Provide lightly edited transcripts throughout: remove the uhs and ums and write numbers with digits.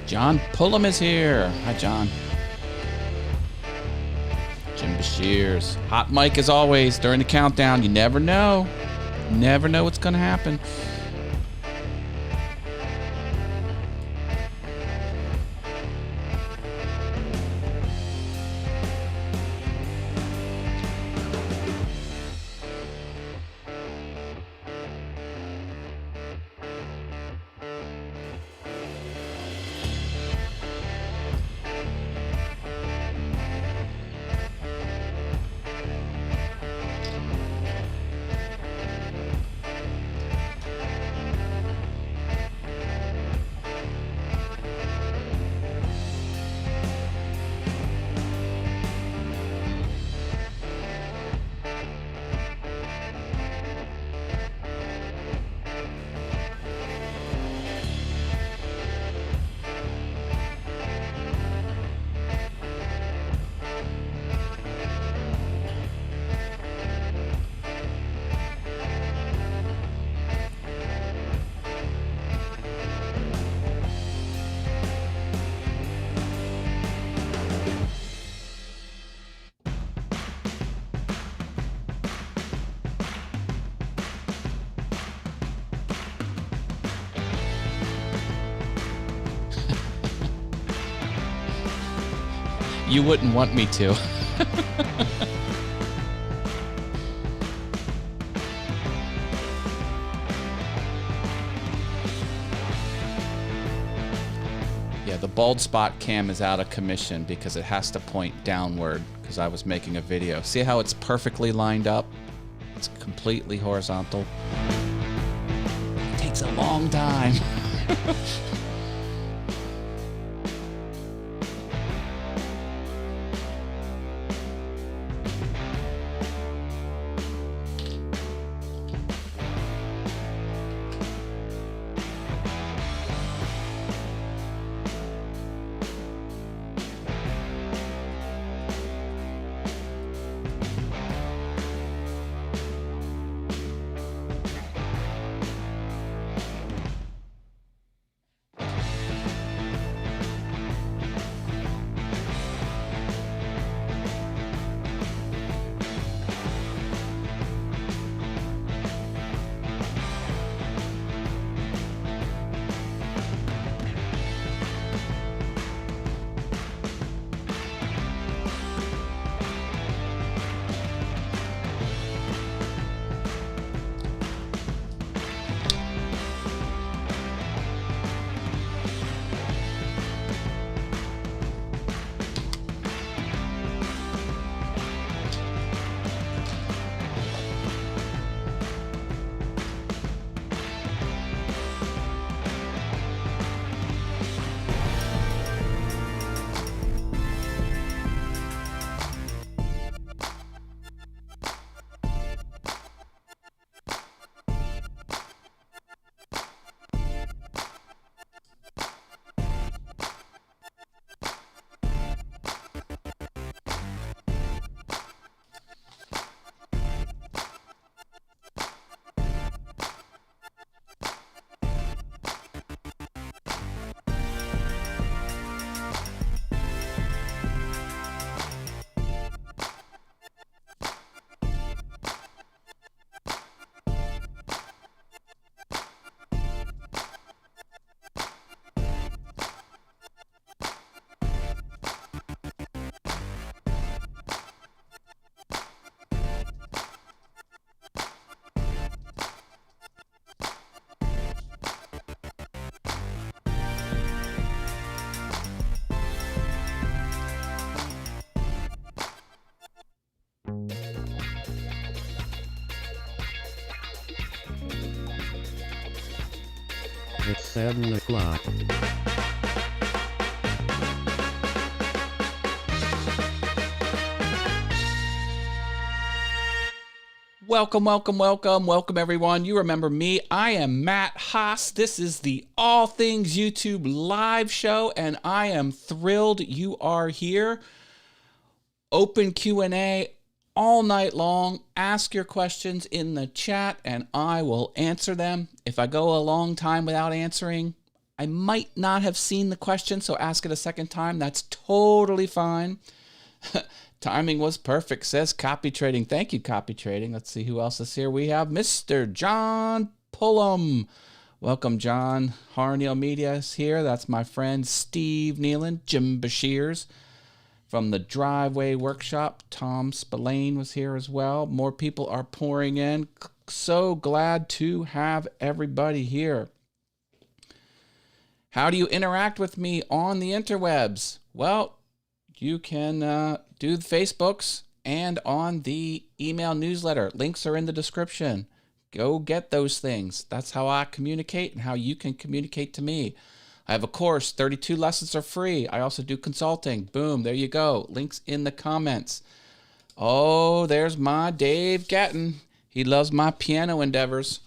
John Pullum is here. Hi, John. Jim Bashir's. Hot mic as always during the countdown. You never know. Never know what's going to happen. You wouldn't want me to. Yeah, the bald spot cam is out of commission because it has to point downward because I was making a video. See how it's perfectly lined up? It's completely horizontal. It takes a long time. It's 7 o'clock. Welcome, welcome, welcome, welcome everyone. You remember me. I am Matt Haas. This is the All Things YouTube live show, and I am thrilled you are here. Open Q&A all night long. Ask your questions in the chat, and I will answer them. If I go a long time without answering, I might not have seen the question, so ask it a second time. That's totally fine. Timing was perfect, says Copy Trading. Thank you, Copy Trading. Let's see who else is here. We have Mr. John Pullum. Welcome, John. Harneal Media is here. That's my friend Steve Nealon, Jim Bashirs from the Driveway Workshop. Tom Spillane was here as well. More people are pouring in. So glad to have everybody here. How do you interact with me on the interwebs? Well, you can do the Facebooks and on the email newsletter. Links are in the description. Go get those things. That's how I communicate and how you can communicate to me. I have a course. 32 lessons are free. I also do consulting. Boom, there you go. Links in the comments. Oh, there's my Dave Gatton. He loves my piano endeavors.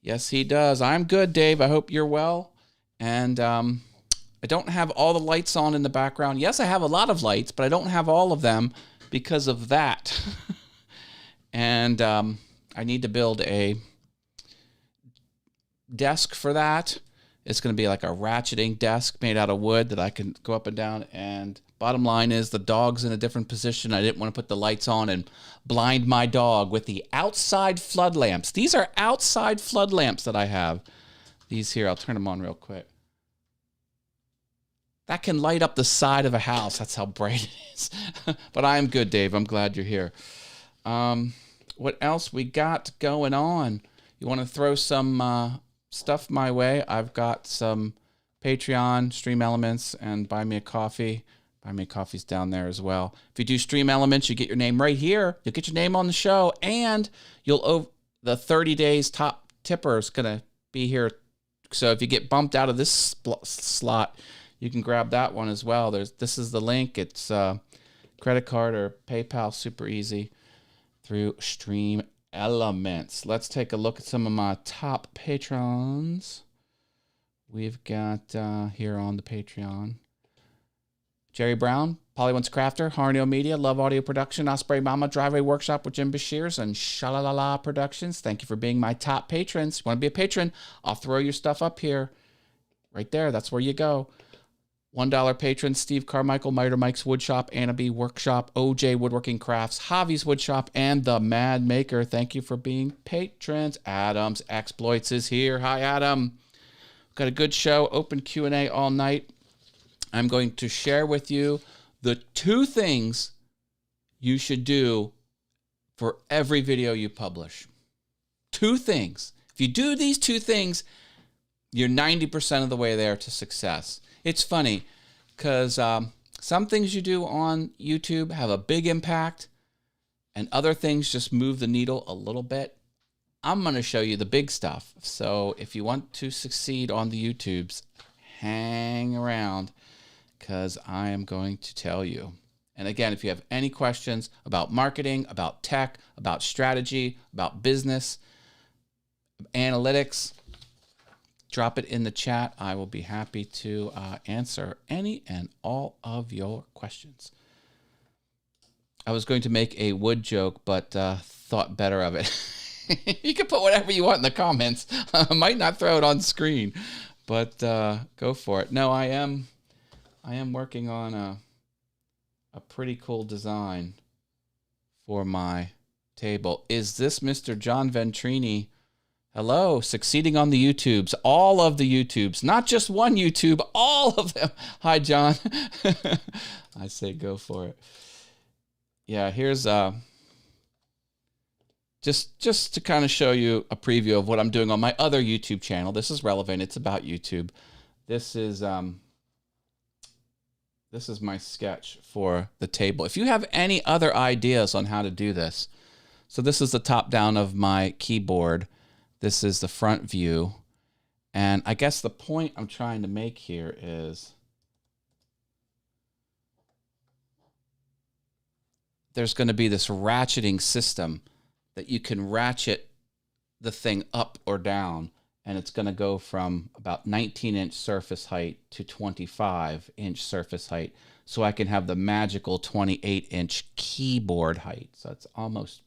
Yes, he does. I'm good, Dave. I hope you're well. And I don't have all the lights on in the background. Yes, I have a lot of lights, but I don't have all of them because of that. And I need to build a desk for that. It's going to be like a ratcheting desk made out of wood that I can go up and down. And bottom line is the dog's in a different position. I didn't want to put the lights on and blind my dog with the outside flood lamps. These are outside flood lamps that I have. These here, I'll turn them on real quick. That can light up the side of a house. That's how bright it is. But I am good, Dave. I'm glad you're here. What else we got going on? You want to throw some stuff my way? I've got some Patreon, Stream Elements, and Buy Me a Coffee. Buy Me a Coffee's down there as well. If you do Stream Elements, you get your name right here. You'll get your name on the show, and the 30 days top tipper is going to be here. So if you get bumped out of this slot, you can grab that one as well. This is the link. It's credit card or PayPal, super easy through Stream Elements. Let's take a look at some of my top patrons. We've got here on the Patreon, Jerry Brown, Polly Once Crafter, Harneal Media, Love Audio Production, Osprey Mama, Driveway Workshop with Jim Bashirs, and Shalalala Productions. Thank you for being my top patrons. You want to be a patron? I'll throw your stuff up here. Right there. That's where you go. $1 patrons, Steve Carmichael, Miter Mike's Woodshop, Anna B Workshop, OJ Woodworking Crafts, Javi's Woodshop, and The Mad Maker. Thank you for being patrons. Adam's Exploits is here. Hi, Adam. Got a good show, open Q&A all night. I'm going to share with you the 2 things you should do for every video you publish. 2 things. If you do these 2 things, you're 90% of the way there to success. It's funny because some things you do on YouTube have a big impact and other things just move the needle a little bit. I'm going to show you the big stuff. So if you want to succeed on the YouTubes, hang around because I am going to tell you. And again, if you have any questions about marketing, about tech, about strategy, about business, analytics, drop it in the chat. I will be happy to answer any and all of your questions. I was going to make a wood joke, but thought better of it. You can put whatever you want in the comments. I might not throw it on screen, but go for it. No, I am working on a pretty cool design for my table. Is this Mr. John Ventrini? Hello, succeeding on the YouTubes, all of the YouTubes, not just one YouTube, all of them. Hi, John. I say go for it. Yeah, here's just to kind of show you a preview of what I'm doing on my other YouTube channel. This is relevant. It's about YouTube. This is my sketch for the table. If you have any other ideas on how to do this, so this is the top down of my keyboard. This is the front view. And I guess the point I'm trying to make here is there's going to be this ratcheting system that you can ratchet the thing up or down. And it's going to go from about 19-inch surface height to 25-inch surface height. So I can have the magical 28-inch keyboard height. So it's almost,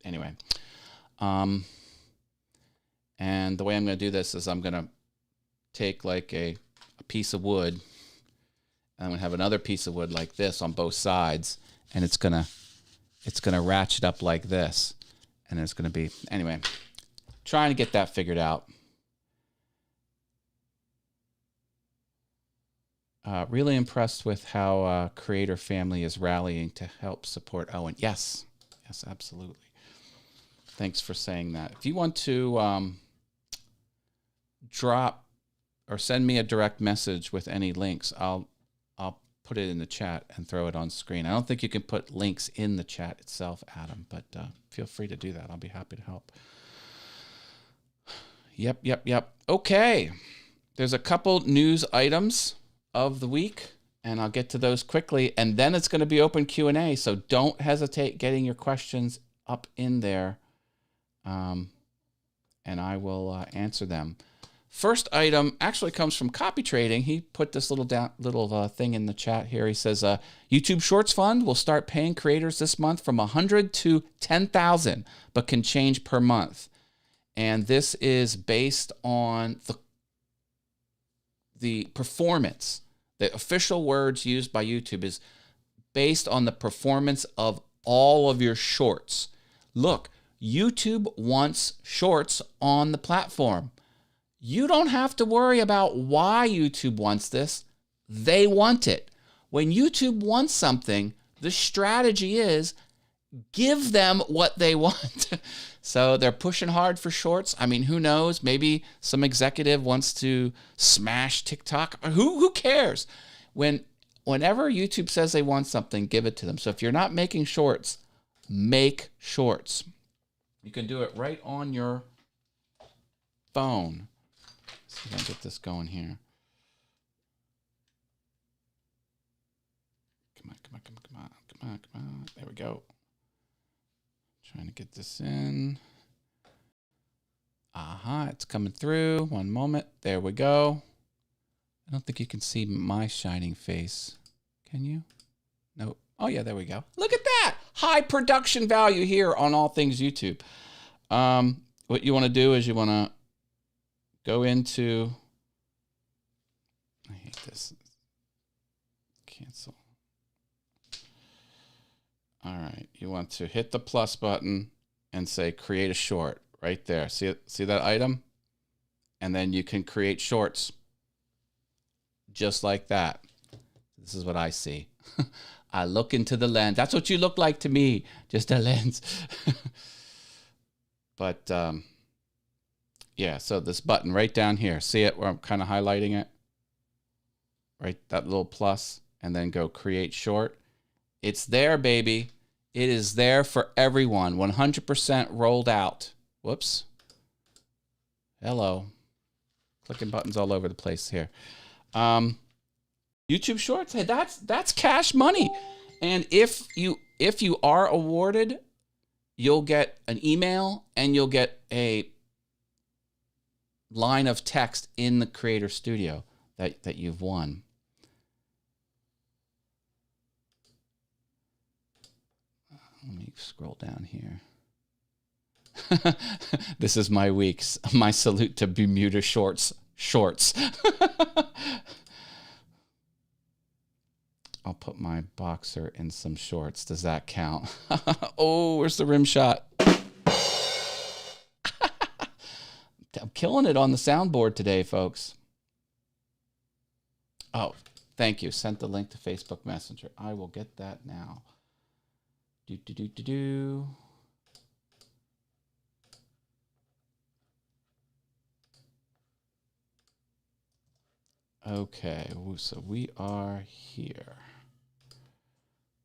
anyway. And the way I'm going to do this is I'm going to take like a piece of wood. I'm going to have another piece of wood like this on both sides, and it's going to ratchet up like this. And it's going to be, anyway, trying to get that figured out. Really impressed with how Creator Family is rallying to help support Owen. Yes, absolutely. Thanks for saying that. If you want to drop or send me a direct message with any links, I'll put it in the chat and throw it on screen. I don't think you can put links in the chat itself, Adam, but feel free to do that. I'll be happy to help. Yep. Okay. There's a couple news items of the week, and I'll get to those quickly, and then it's going to be open Q&A, so don't hesitate getting your questions up in there, and I will answer them. First item actually comes from Copy Trading. He put this little thing in the chat here. He says, YouTube Shorts Fund will start paying creators this month from $100 to $10,000, but can change per month. And this is based on the performance. The official words used by YouTube is based on the performance of all of your shorts. Look, YouTube wants shorts on the platform. You don't have to worry about why YouTube wants this. They want it. When YouTube wants something, the strategy is give them what they want. So they're pushing hard for shorts. I mean, who knows? Maybe some executive wants to smash TikTok. Who cares? Whenever YouTube says they want something, give it to them. So if you're not making shorts, make shorts. You can do it right on your phone. Let's see if I can get this going here. Come on. There we go. Trying to get this in. It's coming through. One moment. There we go. I don't think you can see my shining face. Can you? Nope. Oh, yeah, there we go. Look at that. High production value here on All Things YouTube. What you want to do is you want to go into... I hate this. Cancel. All right. You want to hit the plus button and say create a short right there. See that item? And then you can create shorts just like that. This is what I see. I look into the lens. That's what you look like to me. Just a lens. But yeah, so this button right down here. See it where I'm kind of highlighting it? Right, that little plus, and then go create short. It's there, baby. It is there for everyone. 100% rolled out. Whoops. Hello. Clicking buttons all over the place here. YouTube Shorts. Hey, that's cash money. And if you are awarded, you'll get an email and you'll get a line of text in the Creator Studio that you've won. Let me scroll down here. This is my week's. My salute to Bermuda shorts. I'll put my boxer in some shorts. Does that count? Oh, where's the rim shot? I'm killing it on the soundboard today, folks. Oh, thank you. Sent the link to Facebook Messenger. I will get that now. Okay, so we are here.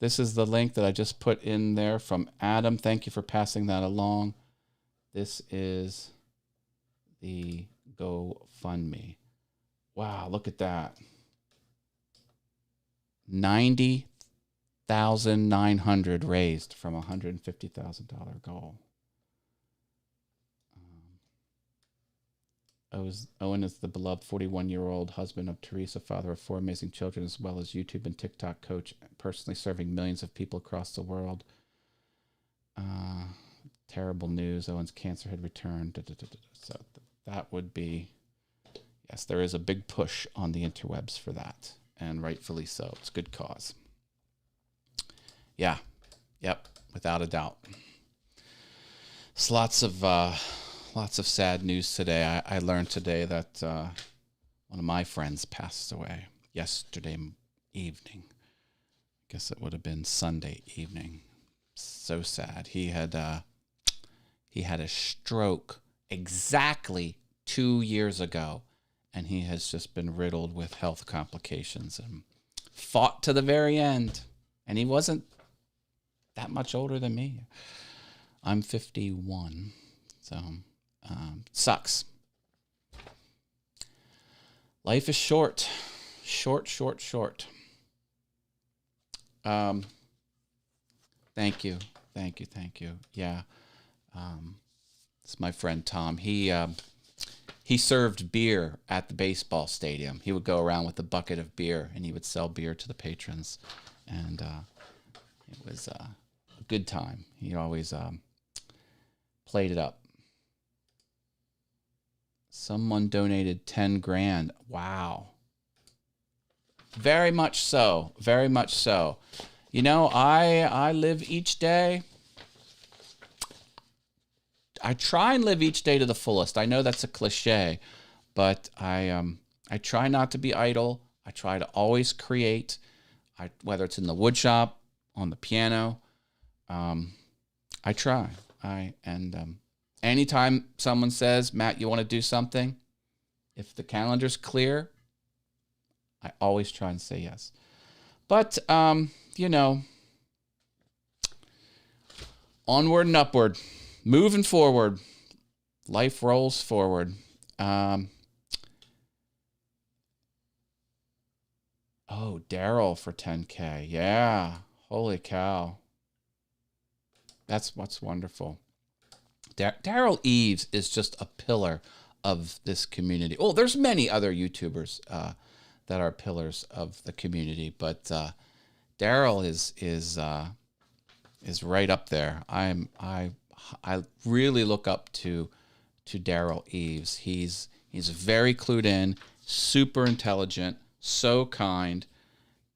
This is the link that I just put in there from Adam. Thank you for passing that along. This is the GoFundMe. Wow, look at that. $90,900 raised from a $150,000 goal. Owen is the beloved 41-year-old husband of Teresa, father of 4 amazing children, as well as YouTube and TikTok coach, personally serving millions of people across the world. Terrible news. Owen's cancer had returned. So that would be, Yes, there is a big push on the interwebs for that, and rightfully so. It's a good cause. Yeah, yep, without a doubt. It's lots of sad news today. I learned today that one of my friends passed away yesterday evening. I guess it would have been Sunday evening. So sad. He had a stroke exactly 2 years ago, and he has just been riddled with health complications and fought to the very end. And he wasn't that much older than me. I'm 51, so sucks. Life is short. Short. Thank you. Yeah. It's my friend Tom. He served beer at the baseball stadium. He would go around with a bucket of beer, and he would sell beer to the patrons. And it was a good time. He always played it up. Someone donated 10 grand. Wow. Very much so. Very much so. You know, I live each day. I try and live each day to the fullest. I know that's a cliche, but I try not to be idle. I try to always create. Whether it's in the wood shop, on the piano, I try. Anytime someone says, Matt, you want to do something? If the calendar's clear, I always try and say yes. But, you know, onward and upward, moving forward, life rolls forward. Oh, Daryl for 10K. Yeah. Holy cow. That's what's wonderful. Daryl Eves is just a pillar of this community. Oh, there's many other YouTubers that are pillars of the community, but Daryl is right up there. I really look up to Daryl Eves. He's very clued in, super intelligent, so kind,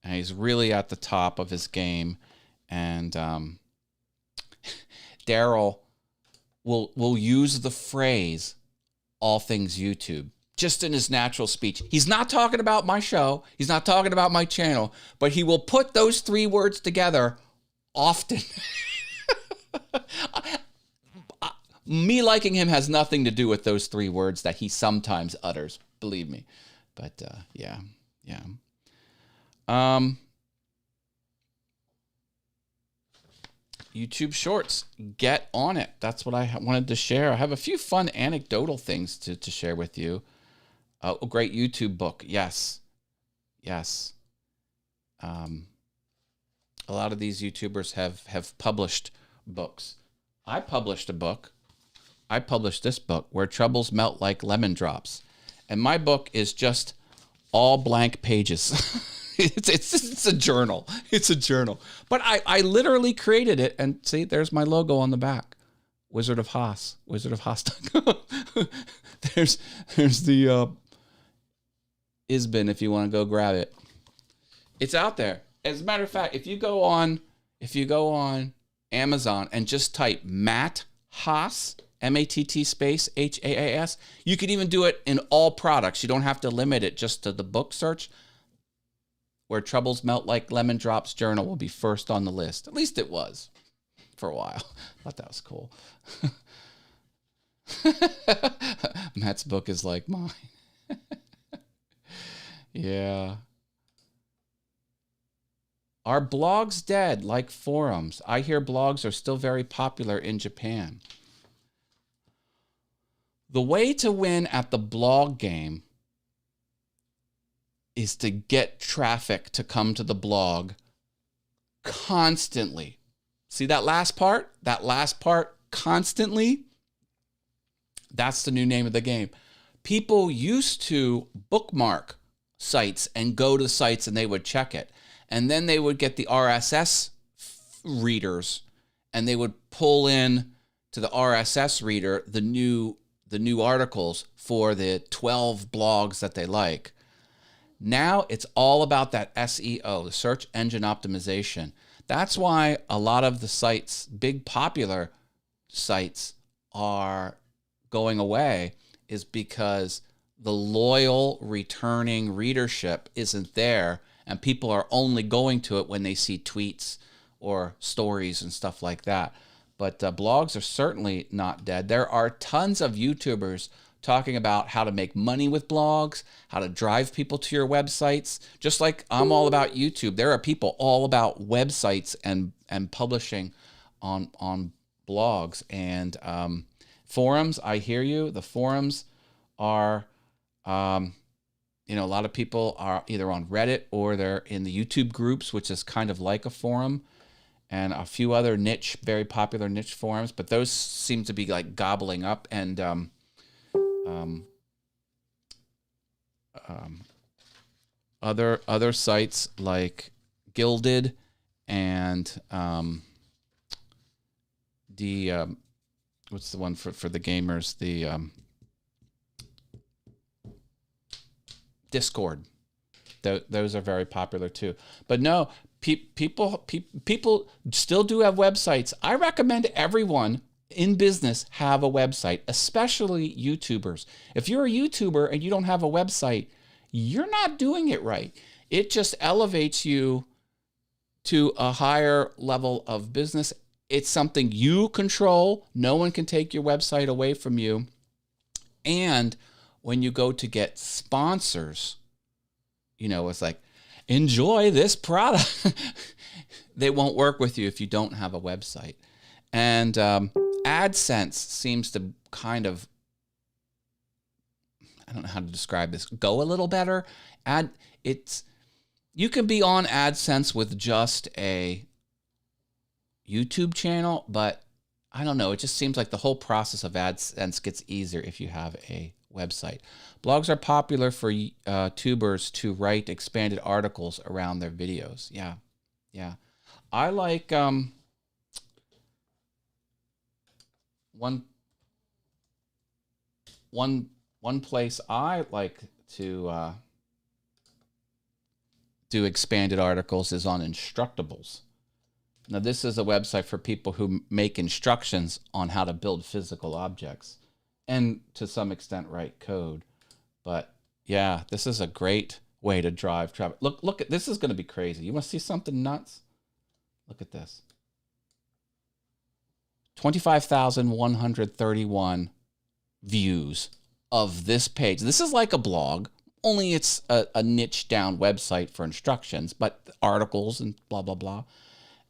and he's really at the top of his game. And Daryl will use the phrase "all things YouTube" just in his natural speech. He's not talking about my show. He's not talking about my channel, but he will put those three words together often. Me liking him has nothing to do with those three words that he sometimes utters, believe me. But yeah. YouTube Shorts, get on it. That's what I wanted to share. I have a few fun anecdotal things to share with you. A great YouTube book, yes. A lot of these YouTubers have published books. I published a book. I published this book, Where Troubles Melt Like Lemon Drops. And my book is just all blank pages. It's a journal. It's a journal. But I literally created it, and see, there's my logo on the back. Wizard of Haas. WizardofHaas.com. There's the ISBN if you want to go grab it. It's out there. As a matter of fact, if you go on Amazon and just type Matt Haas, MATT space HAAS, you could even do it in all products. You don't have to limit it just to the book search. Where Troubles Melt Like Lemon Drops journal will be first on the list. At least it was for a while. I thought that was cool. Matt's book is like mine. Yeah. Are blogs dead like forums? I hear blogs are still very popular in Japan. The way to win at the blog game is to get traffic to come to the blog constantly. See that last part? That last part, constantly? That's the new name of the game. People used to bookmark sites and go to sites and they would check it. And then they would get the RSS readers and they would pull in to the RSS reader the the new articles for the 12 blogs that they like. Now it's all about that SEO, the search engine optimization. That's why a lot of the sites, big popular sites, are going away, is because the loyal returning readership isn't there, and people are only going to it when they see tweets or stories and stuff like that. But blogs are certainly not dead. There are tons of YouTubers talking about how to make money with blogs, how to drive people to your websites. Just like I'm all about YouTube, there are people all about websites and publishing on blogs and forums. I hear you. The forums are, a lot of people are either on Reddit or they're in the YouTube groups, which is kind of like a forum, and a few other very popular niche forums, but those seem to be like gobbling up, and other sites like Gilded and what's the one for the gamers? The Discord. Those are very popular too. But no, people still do have websites. I recommend everyone in business have a website, especially YouTubers. If you're a YouTuber and you don't have a website, you're not doing it right. It just elevates you to a higher level of business. It's something you control. No one can take your website away from you. And when you go to get sponsors, it's like, enjoy this product. They won't work with you if you don't have a website. And AdSense seems to kind of, I don't know how to describe this, go a little better. You can be on AdSense with just a YouTube channel, but I don't know. It just seems like the whole process of AdSense gets easier if you have a website. Blogs are popular for tubers to write expanded articles around their videos. Yeah. I like one place I like to do expanded articles is on Instructables. Now, this is a website for people who make instructions on how to build physical objects and to some extent write code. But yeah, this is a great way to drive traffic. Look at this. Is going to be crazy. You want to see something nuts? Look at this. 25,131 views of this page. This is like a blog, only it's a niche down website for instructions, but articles and blah, blah, blah.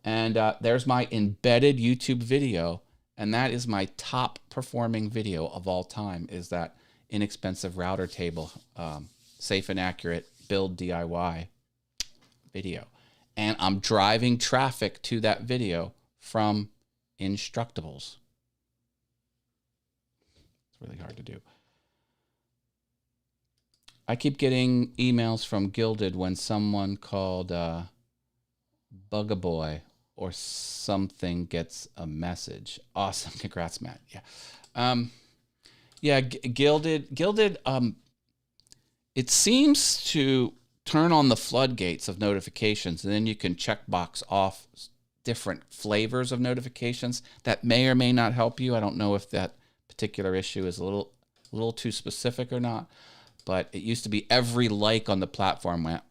And there's my embedded YouTube video. And that is my top performing video of all time, is that inexpensive router table, safe and accurate build DIY video. And I'm driving traffic to that video from Instructables. It's really hard to do. I keep getting emails from Gilded when someone called Bugaboy or something gets a message. Awesome. Congrats, Matt. Yeah. Gilded, it seems to turn on the floodgates of notifications, and then you can checkbox off different flavors of notifications that may or may not help you. I don't know if that particular issue is a little too specific or not, but it used to be every like on the platform went.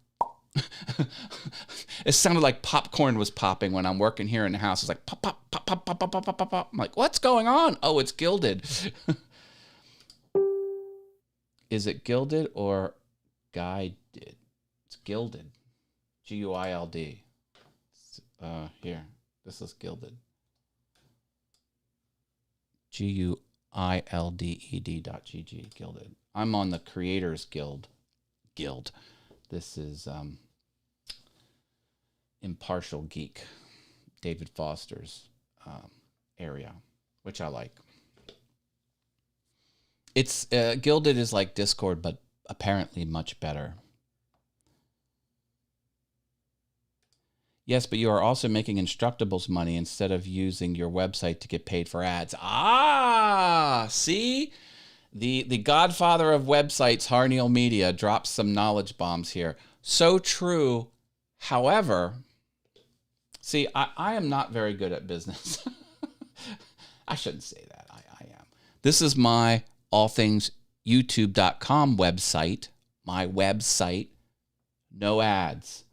It sounded like popcorn was popping when I'm working here in the house. It's like pop, pop, pop, pop, pop, pop, pop, pop, pop. I'm like, what's going on? Oh, it's Gilded. Is it Gilded or Guided? It's Gilded. Guild. Here, this is Gilded. guilded.gg. Gilded. I'm on the Creators Guild. This is Impartial Geek, David Foster's area, which I like. It's Gilded is like Discord, but apparently much better. Yes, but you are also making Instructables money instead of using your website to get paid for ads. Ah, see? The godfather of websites, Harneal Media, drops some knowledge bombs here. So true. However, see, I am not very good at business. I shouldn't say that. I am. This is my allthingsyoutube.com website, my website, no ads.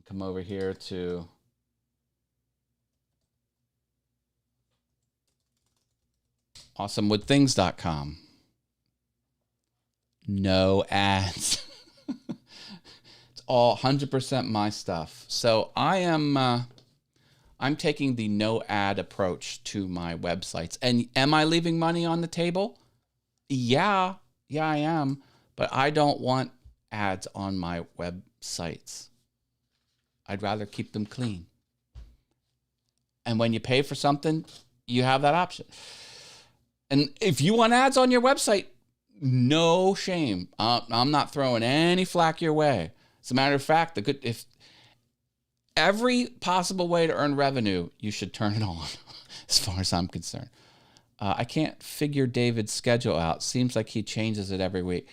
Come over here to awesomewoodthings.com. No ads. It's all 100% my stuff. So I'm taking the no ad approach to my websites. And am I leaving money on the table? Yeah, I am. But I don't want ads on my websites. I'd rather keep them clean. And when you pay for something, you have that option. And if you want ads on your website, no shame. I'm not throwing any flack your way. As a matter of fact, if every possible way to earn revenue, you should turn it on, as far as I'm concerned. I can't figure David's schedule out. Seems like he changes it every week.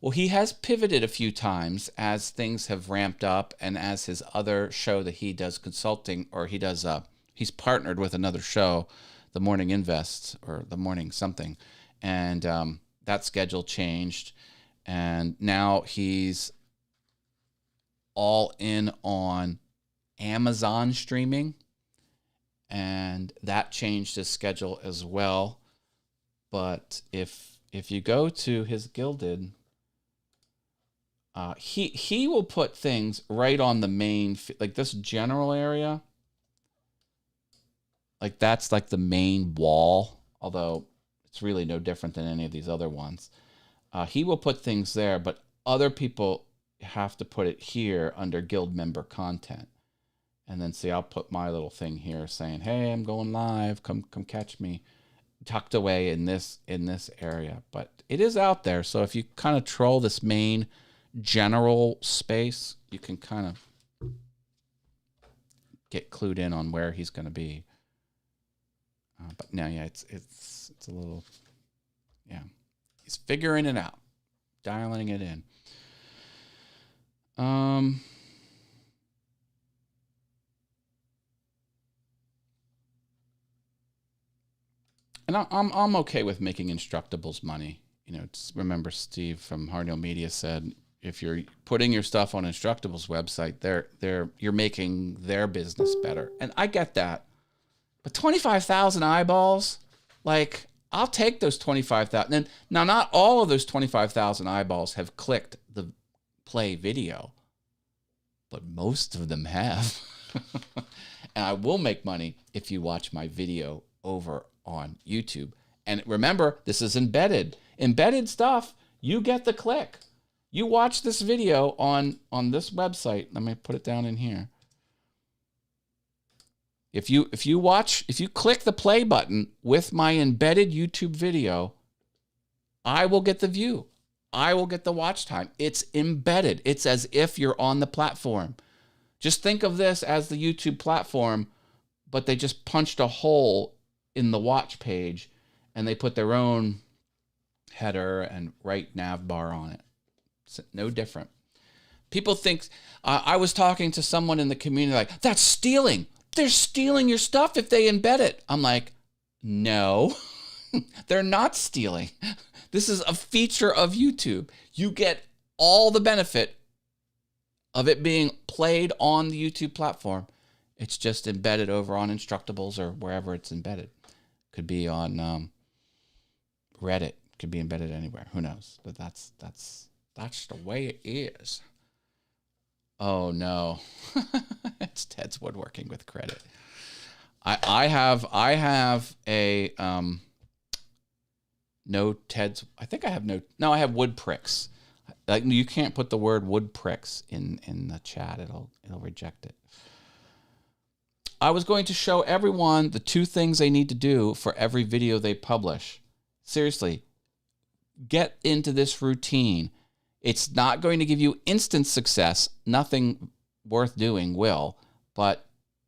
Well, he has pivoted a few times as things have ramped up, and as his other show that he does consulting, or he's partnered with another show, The Morning Invest, or The Morning something, and that schedule changed, and now he's all in on Amazon streaming, and that changed his schedule as well. But if you go to his Gilded, he will put things right on the main, like this general area, like that's like the main wall, although it's really no different than any of these other ones. He will put things there, but other people have to put it here under guild member content. And then see, I'll put my little thing here saying, hey, I'm going live, come catch me, tucked away in this area. But it is out there, so if you kind of troll this main general space, you can kind of get clued in on where he's going to be. But now, yeah, it's a little, yeah, he's figuring it out, dialing it in. And I'm okay with making Instructables money. You know, remember Steve from Harneal Media said, if you're putting your stuff on Instructables website, you're making their business better. And I get that. But 25,000 eyeballs, like, I'll take those 25,000. And now, not all of those 25,000 eyeballs have clicked the play video, but most of them have. And I will make money if you watch my video over on YouTube. And remember, this is embedded. Embedded stuff, you get the click. You watch this video on this website. Let me put it down in here. If you click the play button with my embedded YouTube video, I will get the view. I will get the watch time. It's embedded. It's as if you're on the platform. Just think of this as the YouTube platform, but they just punched a hole in the watch page and they put their own header and right nav bar on it. It's no different. People think, I was talking to someone in the community like, that's stealing. They're stealing your stuff if they embed it. I'm like, no, they're not stealing. This is a feature of YouTube. You get all the benefit of it being played on the YouTube platform. It's just embedded over on Instructables or wherever it's embedded. Could be on Reddit. Could be embedded anywhere. Who knows? But that's the way it is. Oh no, it's Ted's Woodworking with credit. I have a no Ted's. I think I have no. I have wood pricks. Like, you can't put the word wood pricks in the chat. It'll reject it. I was going to show everyone the 2 things they need to do for every video they publish. Seriously, get into this routine. It's not going to give you instant success. Nothing worth doing will. But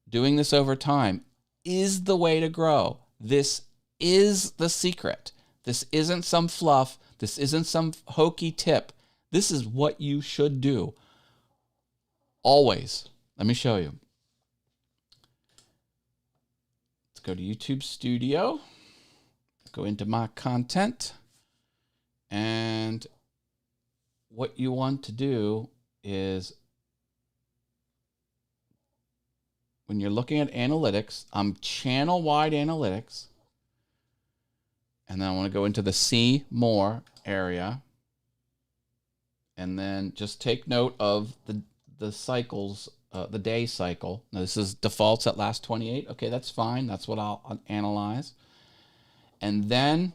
doing this over time is the way to grow. This is the secret. This isn't some fluff. This isn't some hokey tip. This is what you should do. Always. Let me show you. Let's go to YouTube Studio. Go into my content. And what you want to do is, when you're looking at analytics, I'm channel-wide analytics. And then I want to go into the See More area. And then just take note of the cycles, the day cycle. Now this is defaults at last 28. Okay, that's fine. That's what I'll analyze. And then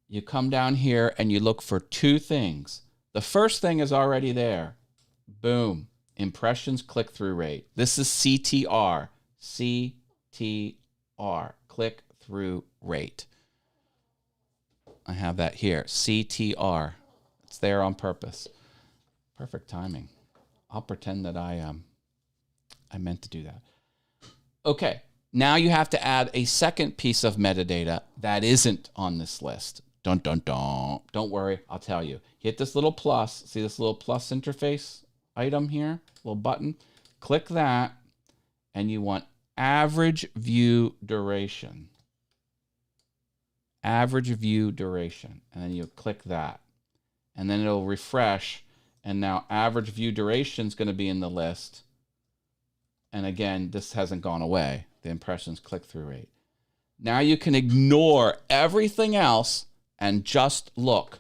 you come down here and you look for two things. The first thing is already there. Boom. Impressions click-through rate. This is CTR. CTR. Click-through rate. I have that here. CTR. It's there on purpose. Perfect timing. I'll pretend that I meant to do that. Okay. Now you have to add a second piece of metadata that isn't on this list. Dun, dun, dun. Don't worry, I'll tell you. Hit this little plus. See this little plus interface item here? Little button. Click that, and you want average view duration. Average view duration. And then you click that. And then it'll refresh. And now average view duration is going to be in the list. And again, this hasn't gone away. The impressions click-through rate. Now you can ignore everything else and just look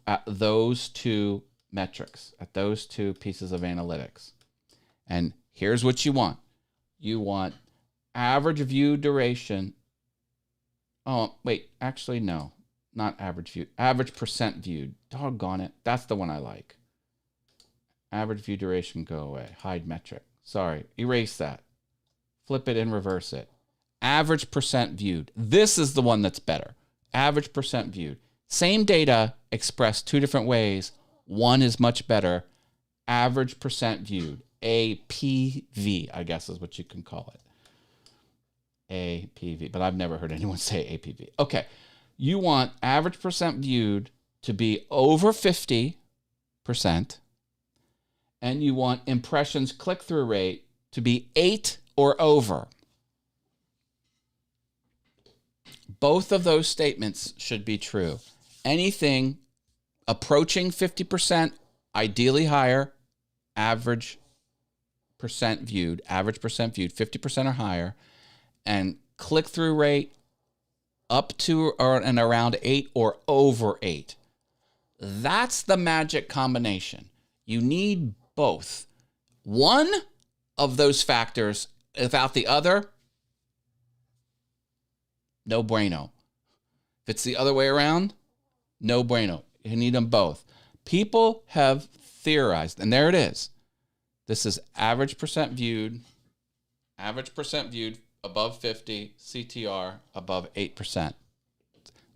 at those two metrics, at those two pieces of analytics. And here's what you want. You want average view duration. Oh, wait, actually, no, not average view. Average percent viewed. Doggone it. That's the one I like. Average view duration, go away. Hide metric. Sorry, erase that. Flip it and reverse it. Average percent viewed. This is the one that's better. Average percent viewed. Same data expressed two different ways. One is much better. Average percent viewed. APV, I guess is what you can call it. APV, but I've never heard anyone say APV. Okay, you want average percent viewed to be over 50%, and you want impressions click-through rate to be 8 or over. Both of those statements should be true. Anything approaching 50%, ideally higher, average percent viewed, 50% or higher, and click-through rate up to or and around 8 or over 8. That's the magic combination. You need both. One of those factors without the other, no bueno. If it's the other way around, no bueno. You need them both. People have theorized, and there it is. This is average percent viewed above 50, CTR above 8%. It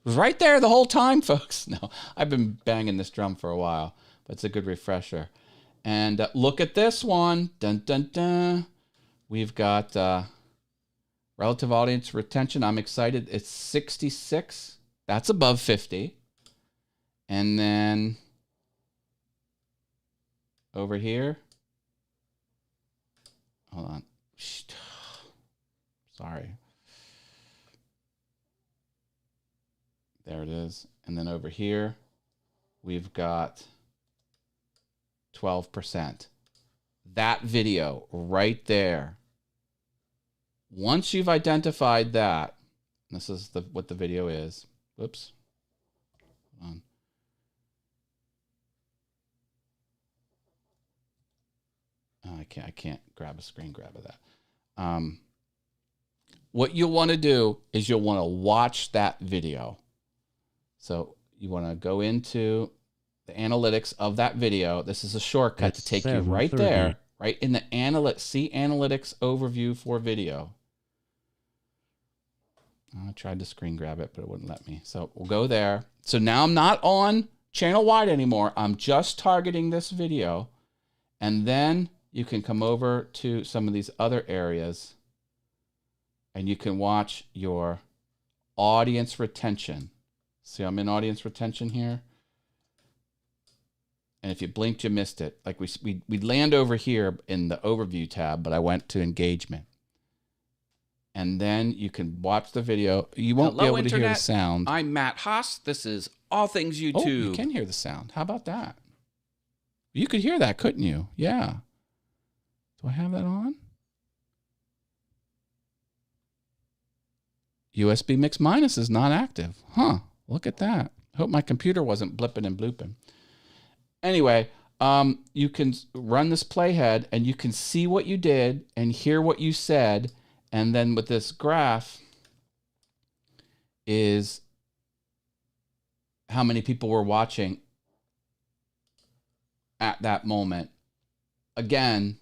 was right there the whole time, folks. No, I've been banging this drum for a while, but it's a good refresher. And look at this one. Dun, dun, dun. We've got relative audience retention. I'm excited. It's 66. That's above 50. And then over here. Hold on. Sorry. There it is. And then over here, we've got 12%. That video right there. Once you've identified that, this is what the video is. Whoops. Hold on. Oh, I can't grab a screen grab of that. What you'll want to do is you'll want to watch that video. So you want to go into the analytics of that video. This is a shortcut to take you right there, right in the see analytics overview for video. I tried to screen grab it, but it wouldn't let me. So we'll go there. So now I'm not on channel wide anymore. I'm just targeting this video. And then you can come over to some of these other areas and you can watch your audience retention. See, I'm in audience retention here. And if you blinked, you missed it. Like we'd land over here in the overview tab, but I went to engagement. And then you can watch the video. You won't be able to hear the sound. I'm Matt Haas. This is All Things YouTube. Oh, you can hear the sound. How about that? You could hear that, couldn't you? Yeah. Do I have that on? USB mix minus is not active. Huh. Look at that. I hope my computer wasn't blipping and blooping. Anyway, you can run this playhead and you can see what you did and hear what you said. And then with this graph is how many people were watching at that moment. Again,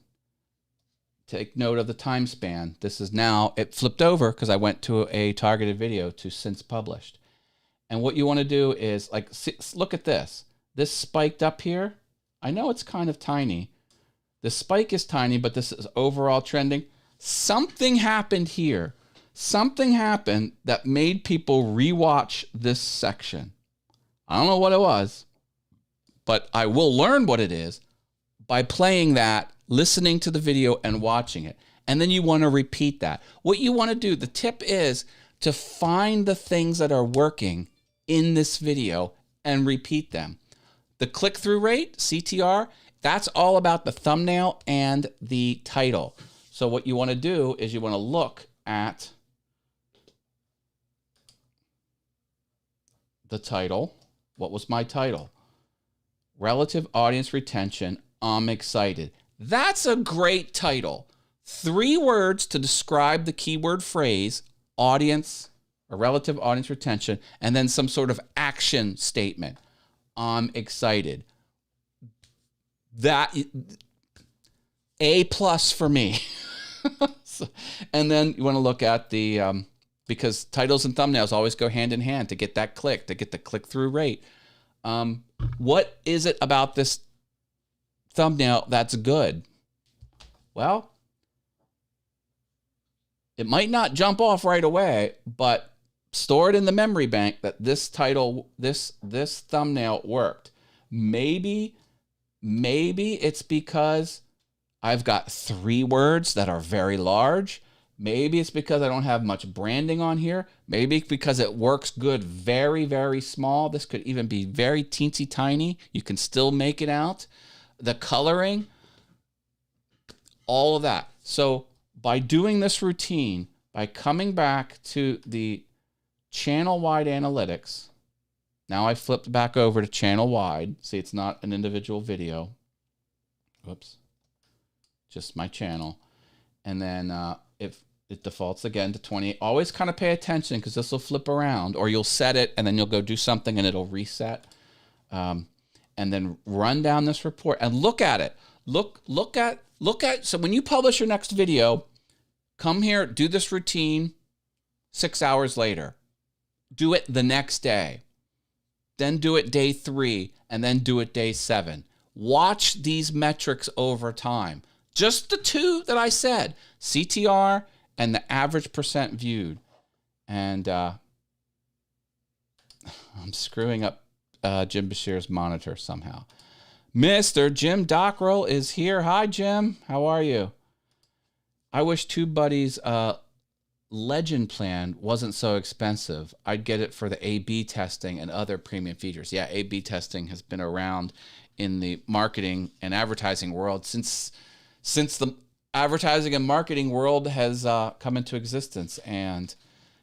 take note of the time span. This is now, it flipped over because I went to a targeted video to since published. And what you want to do is, like, look at this. This spiked up here. I know it's kind of tiny. The spike is tiny, but this is overall trending. Something happened here. Something happened that made people rewatch this section. I don't know what it was, but I will learn what it is by playing that, listening to the video, and watching it. And then you want to repeat that. What you want to do, the tip is to find the things that are working in this video and repeat them. The click-through rate, CTR, that's all about the thumbnail and the title. So what you want to do is you want to look at the title. What was my title? Relative audience retention, I'm excited. That's a great title. 3 words to describe the keyword phrase, audience, or relative audience retention, and then some sort of action statement. I'm excited. That A+ for me. So, and then you want to look at the, because titles and thumbnails always go hand in hand to get that click, to get the click-through rate. What is it about this thumbnail that's good? Well, it might not jump off right away, but store it in the memory bank that this title, this thumbnail worked. Maybe it's because I've got 3 words that are very large. Maybe it's because I don't have much branding on here. Maybe it's because it works good very, very small. This could even be very teensy tiny. You can still make it out. The coloring, all of that. So by doing this routine, by coming back to the channel-wide analytics, now I flipped back over to channel-wide. See, it's not an individual video. Whoops. Just my channel. And then if it defaults again to 28, always kind of pay attention because this will flip around, or you'll set it and then you'll go do something and it'll reset. And then run down this report and look at it. Look at, so when you publish your next video, come here, do this routine 6 hours later. Do it the next day. Then do it day 3, and then do it day 7. Watch these metrics over time. Just the 2 that I said, CTR and the average percent viewed. And I'm screwing up Jim Bashir's monitor somehow. Mr. Jim Dockrell is here. Hi, Jim. How are you? I wish TubeBuddy's Legend plan wasn't so expensive. I'd get it for the A/B testing and other premium features. Yeah, A/B testing has been around in the marketing and advertising world since the advertising and marketing world has come into existence. And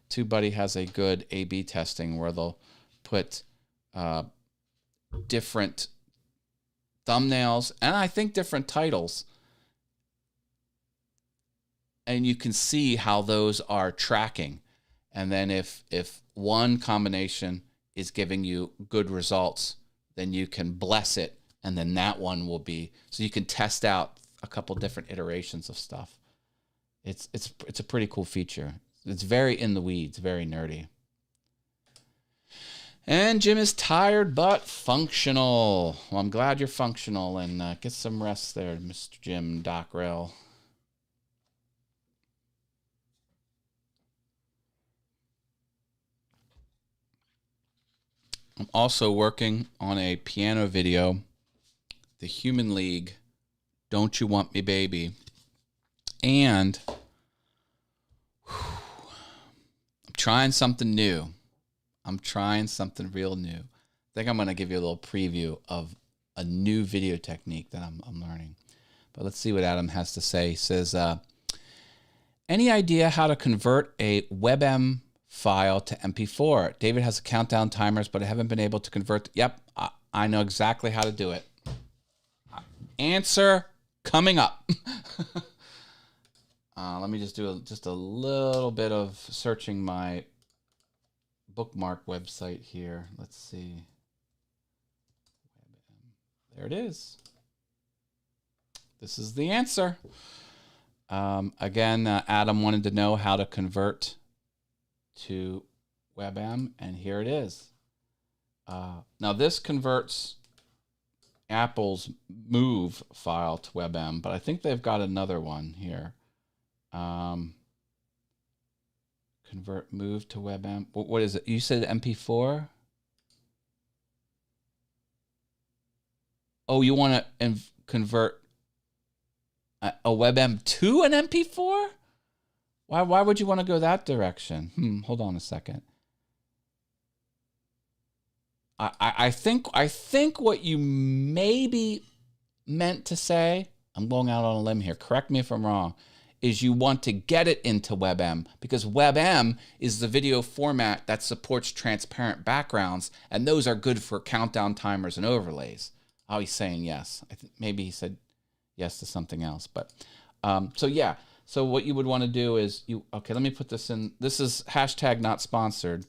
TubeBuddy has a good A/B testing where they'll put different thumbnails and I think different titles, and you can see how those are tracking. And then if one combination is giving you good results, then you can bless it, and then that one will be, so you can test out a couple different iterations of stuff. It's a pretty cool feature. It's very in the weeds, very nerdy. And Jim is tired but functional. Well, I'm glad you're functional, and get some rest there, Mr. Jim Dockrell. I'm also working on a piano video, The Human League, Don't You Want Me Baby. And I'm trying something new. I'm trying something real new. I think I'm going to give you a little preview of a new video technique that I'm learning. But let's see what Adam has to say. He says, any idea how to convert a WebM file to MP4? David has countdown timers, but I haven't been able to convert. Yep, I know exactly how to do it. Answer coming up. Let me just do just a little bit of searching my bookmark website here. Let's see. There it is. This is the answer. Again, Adam wanted to know how to convert to WebM, and here it is. Now this converts Apple's Move file to WebM, but I think they've got another one here. Convert Move to WebM. What is it? You said MP4? Oh, you want to convert a WebM to an MP4? Why would you want to go that direction? Hold on a second. I think what you maybe meant to say, I'm going out on a limb here, correct me if I'm wrong, is you want to get it into WebM, because WebM is the video format that supports transparent backgrounds, and those are good for countdown timers and overlays. Oh, he's saying yes. I think maybe he said yes to something else. But so yeah. So what you would want to do is okay, let me put this in. This is hashtag not sponsored,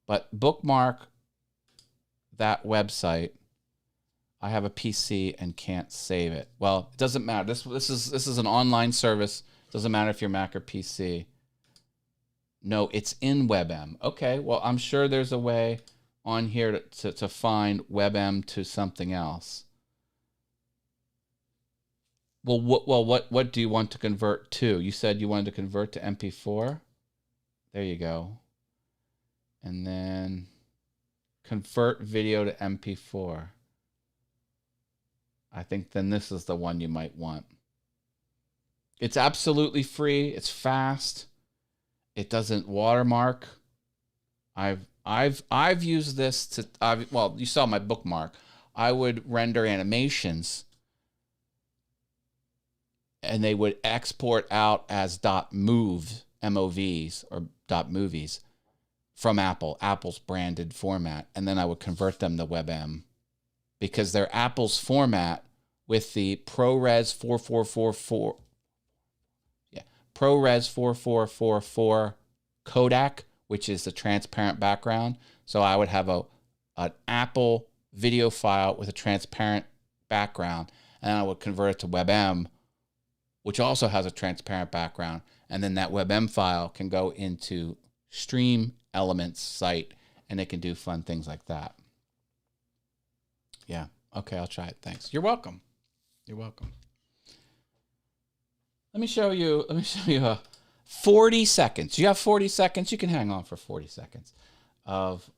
but bookmark that website. I have a PC and can't save it. Well, it doesn't matter. This is an online service. Doesn't matter if you're Mac or PC. No, it's in WebM. Okay, well, I'm sure there's a way on here to find WebM to something else. Well, what do you want to convert to? You said you wanted to convert to MP4. There you go. And then convert video to MP4. I think then this is the one you might want. It's absolutely free. It's fast. It doesn't watermark. I've used this to well, you saw my bookmark. I would render animations and they would export out as .mov, MOVs or .movies from Apple's branded format, and then I would convert them to WebM because they're Apple's format with the ProRes 4444 ProRes 4444 codec, which is the transparent background. So I would have an Apple video file with a transparent background, and I would convert it to WebM, which also has a transparent background. And then that WebM file can go into Stream Elements site, and it can do fun things like that. Yeah. Okay, I'll try it. Thanks. You're welcome. You're welcome. Let me show you 40 seconds. You have 40 seconds. You can hang on for 40 seconds of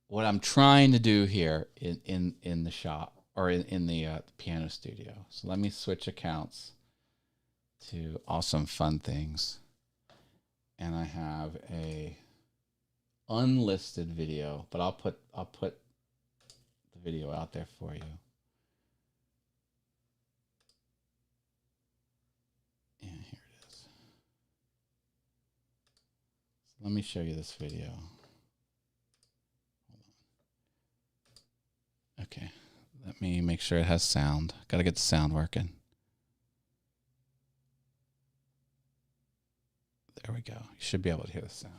what I'm trying to do here in the shop or in the piano studio. So let me switch accounts to Awesome Fun Things. And I have a unlisted video, but I'll put the video out there for you. And here it is. So let me show you this video. Hold on. Okay, let me make sure it has sound. Got to get the sound working. There we go. You should be able to hear the sound.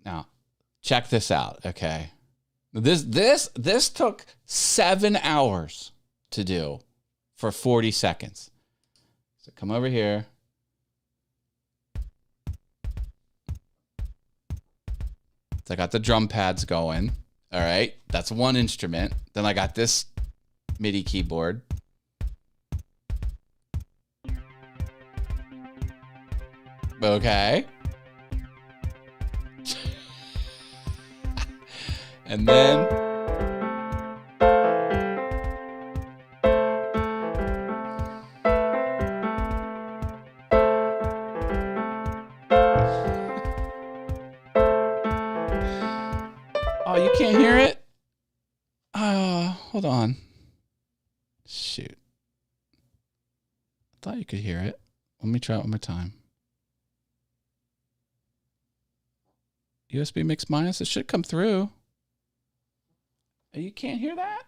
Now, check this out, okay? This took 7 hours to do for 40 seconds. So come over here. So I got the drum pads going. All right, that's one instrument. Then I got this MIDI keyboard. Okay. And then oh, you can't hear it? Hold on. Shoot. I thought you could hear it. Let me try it one more time. USB mix minus. It should come through. You can't hear that?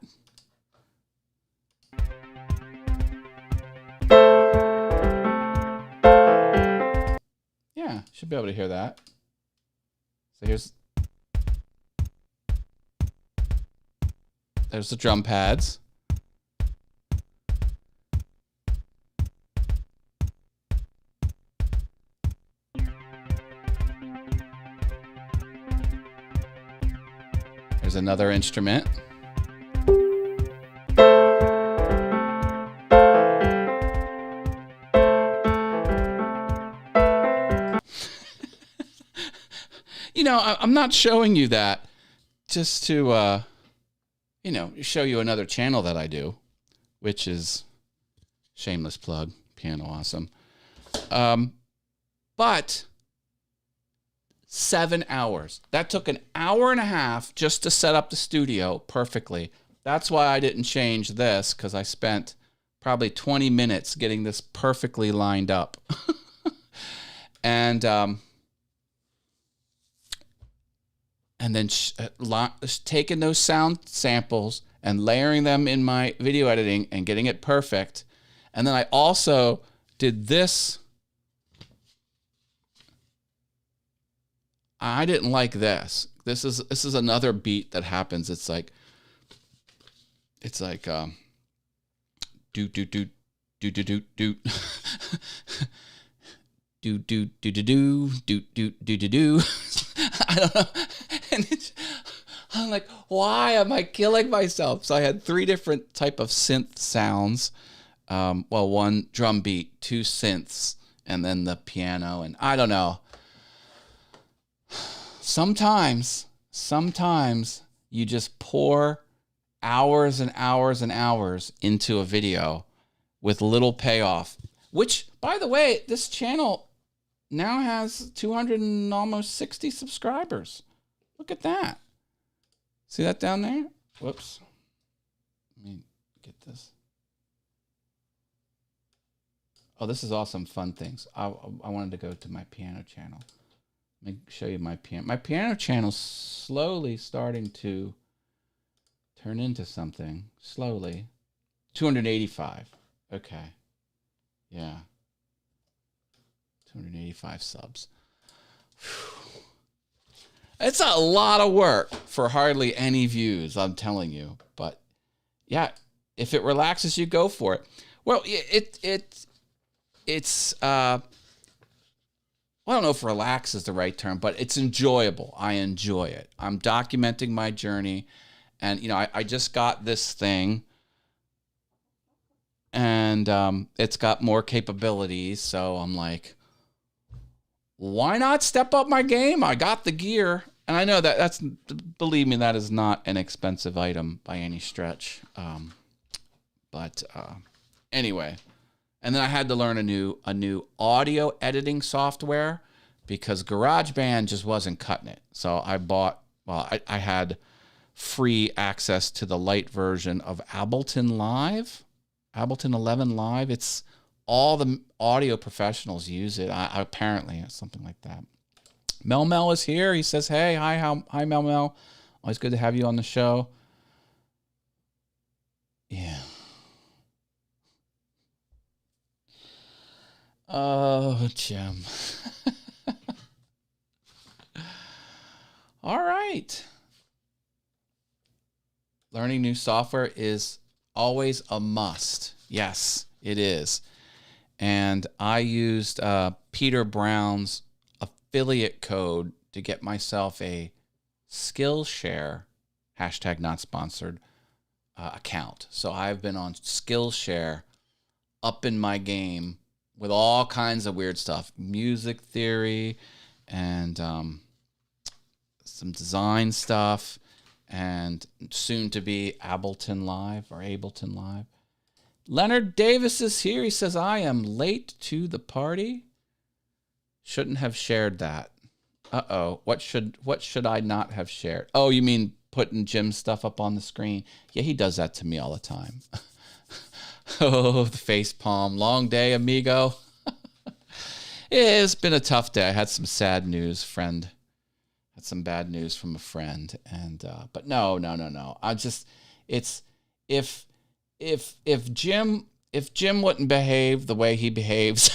Yeah, should be able to hear that. So there's the drum pads. There's another instrument. You know, I'm not showing you that just to, show you another channel that I do, which is shameless plug, Piano Awesome. But 7 hours. That took an hour and a half just to set up the studio perfectly. That's why I didn't change this, because I spent probably 20 minutes getting this perfectly lined up. And then taking those sound samples and layering them in my video editing and getting it perfect. And then I also did this. I didn't like this. This is another beat that happens. It's like do do do do do do do do do do do do do do do do. I don't know. And I'm like, why am I killing myself? So I had 3 different type of synth sounds. Well, 1 drum beat, 2 synths, and then the piano. And I don't know. Sometimes you just pour hours and hours and hours into a video with little payoff, which, by the way, this channel now has 260 subscribers. Look at that. See that down there? Whoops. Let me get this. Oh, this is awesome, fun things. I wanted to go to my piano channel. Let me show you my piano. My piano channel's slowly starting to turn into something. Slowly. 285. Okay. Yeah. 285 subs. Whew. It's a lot of work for hardly any views, I'm telling you. But yeah, if it relaxes you, go for it. Well, it's I don't know if relax is the right term, but it's enjoyable. I enjoy it. I'm documenting my journey. And, I just got this thing. And it's got more capabilities. So I'm like, why not step up my game? I got the gear. And I know believe me, that is not an expensive item by any stretch. But anyway. And then I had to learn a new audio editing software because GarageBand just wasn't cutting it. So I had free access to the light version of Ableton 11 Live. It's all the audio professionals use it. Apparently, it's something like that. Mel is here. He says, hey, hi, Mel. Always good to have you on the show. Yeah. Oh, Jim. All right. Learning new software is always a must. Yes, it is. And I used Peter Brown's affiliate code to get myself a Skillshare, #not-sponsored, account. So I've been on Skillshare, up in my game with all kinds of weird stuff, music theory and some design stuff. and soon to be Ableton Live or Ableton Live. Leonard Davis is here. He says, I am late to the party. Shouldn't have shared that. Uh-oh. What should I not have shared? Oh, you mean putting Jim's stuff up on the screen? Yeah, he does that to me all the time. Oh, the face palm. Long day, amigo. It's been a tough day. I had some sad news, friend. Had some bad news from a friend, and but no. I just, it's if Jim wouldn't behave the way he behaves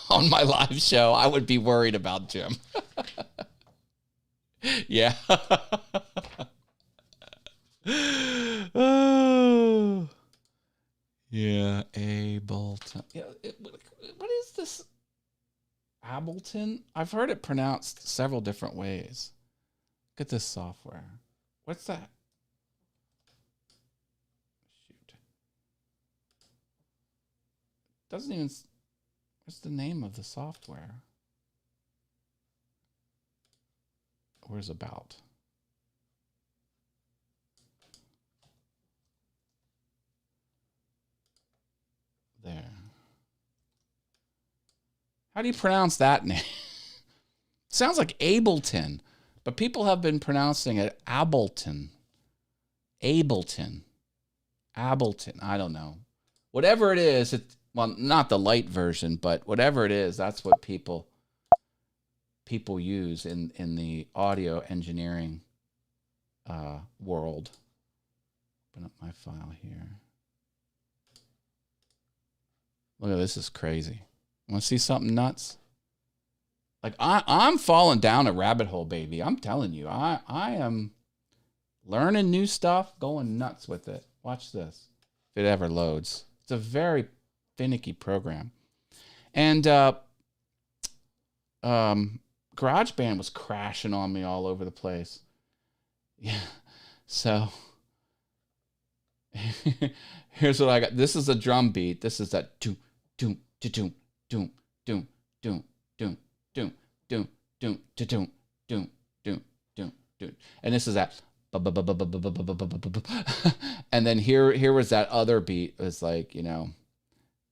on my live show, I would be worried about Jim. Yeah. Oh. Yeah, Ableton. Yeah, what is this? Ableton? I've heard it pronounced several different ways. Look at this software. What's that? Shoot. Doesn't even... What's the name of the software? Where's about? There. How do you pronounce that name? Sounds like Ableton, but people have been pronouncing it Ableton. Ableton. Ableton. I don't know. Whatever it is, well, not the light version, but whatever it is, that's what people use in the audio engineering world. Open up my file here. Look at this. This is crazy. Want to see something nuts? Like I'm falling down a rabbit hole, baby. I'm telling you, I am learning new stuff, going nuts with it. Watch this. If it ever loads. It's a very finicky program. And GarageBand was crashing on me all over the place. Yeah. So here's what I got. This is a drum beat. This is that doom doom doom doom doom doom doom doom doom doom doom doom doom doom doom, and this is that, and then here was that other beat. It was like, you know,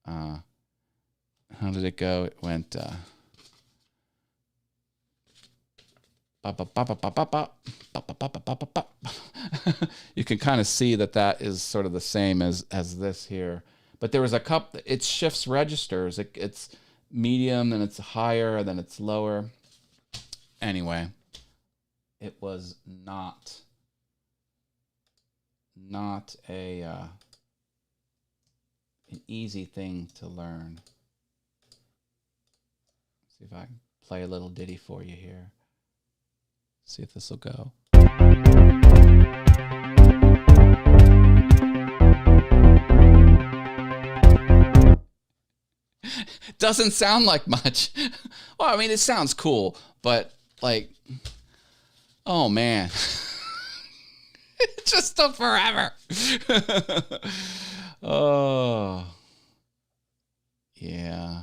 how did it go? It went you can kind of see that is sort of the same as this here. But there was a couple, it shifts registers. It's medium, then it's higher, then it's lower. Anyway, it was not an easy thing to learn. Let's see if I can play a little ditty for you here. See if this will go. Doesn't sound like much. Well, I mean, it sounds cool, but like, oh man, it just took forever. Oh, yeah.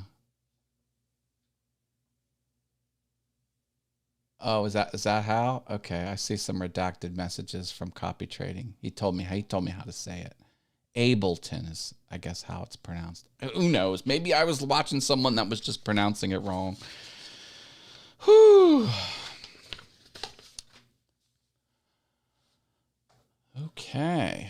Oh, is that how? Okay, I see some redacted messages from copy trading. He told me how to say it. Ableton is, I guess, how it's pronounced. Who knows? Maybe I was watching someone that was just pronouncing it wrong. Whew. Okay.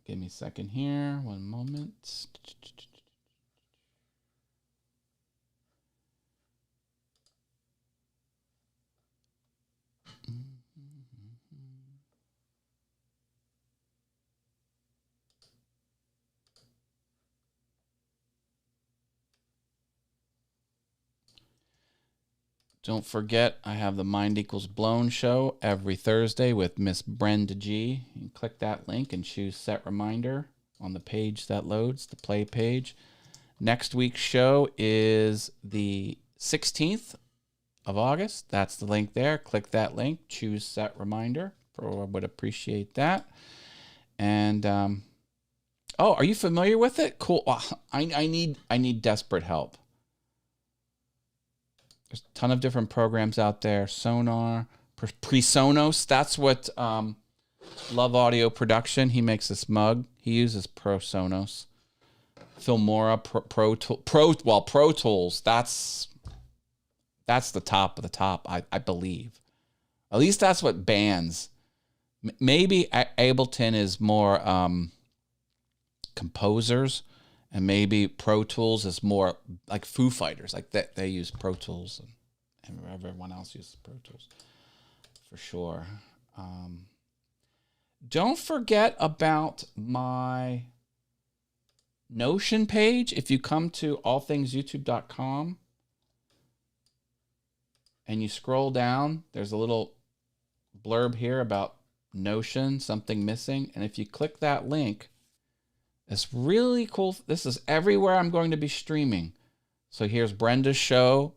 Give me a second here. One moment. Don't forget, I have the Mind Equals Blown show every Thursday with Miss Brenda G. You can click that link and choose Set Reminder on the page that loads, the play page. Next week's show is the 16th of August. That's the link there. Click that link, choose Set Reminder. I would appreciate that. And, oh, are you familiar with it? Cool. Oh, I need desperate help. There's a ton of different programs out there. Sonar, PreSonus. That's what Love Audio Production. He makes this mug. He uses PreSonus. Filmora, Pro Tools. That's the top of the top, I believe. At least that's what bands. Maybe Ableton is more composers, and maybe Pro Tools is more like Foo Fighters. Like they use Pro Tools, and everyone else uses Pro Tools for sure. Don't forget about my Notion page. If you come to allthingsyoutube.com and you scroll down, there's a little blurb here about Notion, something missing. And if you click that link, it's really cool. This is everywhere I'm going to be streaming. So here's Brenda's show